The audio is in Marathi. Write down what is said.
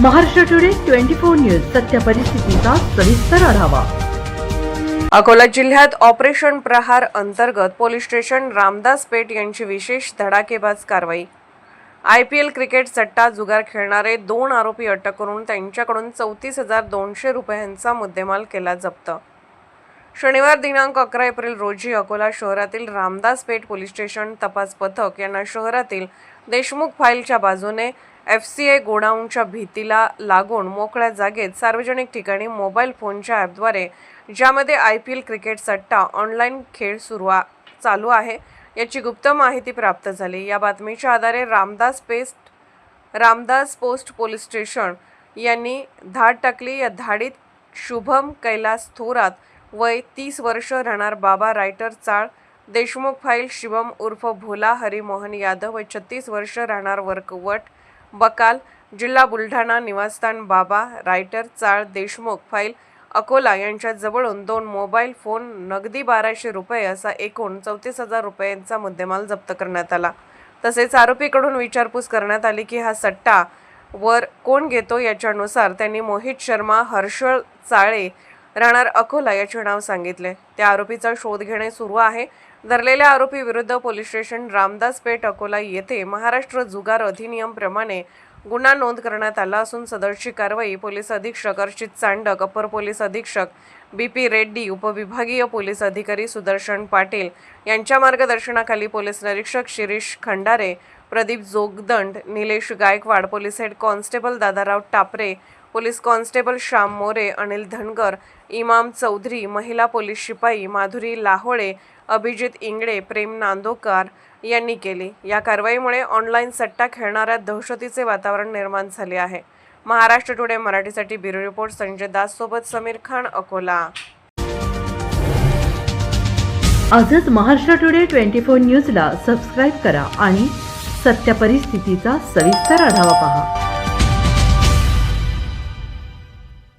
महाराष्ट्र टुडे 24 न्यूज सत्य परिस्थितीचा सविस्तर आढावा। अकोला जिल्ह्यात ऑपरेशन प्रहार अंतर्गत पोलीस स्टेशन रामदास पेठ यांची विशेष धडाकेबाज कारवाई। IPL क्रिकेट सट्टा जुगार खेळणारे 2 आरोपी अटक करून त्यांच्याकडून 34,200 रुपयांचा मुद्देमाल केला जप्त। शनिवार दिनांक 11 एप्रिल रोजी अकोला शहरातील रामदास पेठ पोलीस स्टेशन तपास पथक यांना शहरातील देशमुख फाईलच्या बाजूने FCI गोडाऊनच्या भीतीला लागून मोकळ्या जागेत सार्वजनिक ठिकाणी मोबाईल फोनच्या ॲपद्वारे ज्यामध्ये IPL क्रिकेट सट्टा ऑनलाईन खेळ चालू आहे याची गुप्त माहिती प्राप्त झाली। या बातमीच्या आधारे रामदास पोस्ट पोलीस स्टेशन यांनी धाड टाकली। या धाडीत शुभम कैलास थोरात वय 30 वर्ष राहणार बाबा रायटर चाळ, देशमुख फाईल शिवम उर्फ भोला हरिमोहन यादव वय 36 वर्ष राहणार वरकवट बकाल, जिल्हा बुलढाणा, निवासस्थान बाबा रायटर चाळ, देशमुख फाईल अकोला यांच्या जवळून 2 मोबाईल फोन, नगदी 1200 रुपये असा एकूण 34,000 रुपयांचा मुद्देमाल जप्त करण्यात आला। तसेच आरोपीकडून विचारपूस करण्यात आली की हा सट्टा वर कोण घेतो याच्यानुसार त्यांनी मोहित शर्मा, हर्षल चाळे राहणार अकोला याचे नाव सांगितले। त्या आरोपीचा शोध घेणे सुरू आहे। धरलेल्या आरोपी विरुद्ध पोलीस स्टेशन रामदास पेठ अकोला येथे महाराष्ट्र जुगार अधिनियम प्रमाणे गुन्हा नोंद करण्यात आला असून सदरची कारवाई पोलीस अधीक्षक अर्चित चांडक, अपर पोलीस अधीक्षक BP रेड्डी, उपविभागीय पोलीस अधिकारी सुदर्शन पाटील यांच्या मार्गदर्शनाखाली पोलीस निरीक्षक Shirish Khandare, Pradeep Jogdand, Nilesh Gaikwad, police head constable Dadarao Tapre, police constable Shyam More, Anil Dhangar, Imam Chaudhari, महिला पोलीस शिपाई माधुरी लाहोळे, अभिजित इंगळे, प्रेम नांदोकर यांनी केली। या कारवाईमुळे ऑनलाईन सट्टा खेळणाऱ्या दहशतीचे वातावरण निर्माण झाले आहे। महाराष्ट्र टुडे मराठीसाठी ब्युरो रिपोर्ट संजय दास सोबत समीर खान, अकोला। आजच महाराष्ट्र टुडे 24 न्यूजला सबस्क्राइब करा आणि सत्य परिस्थितीचा सविस्तर आढावा पहा।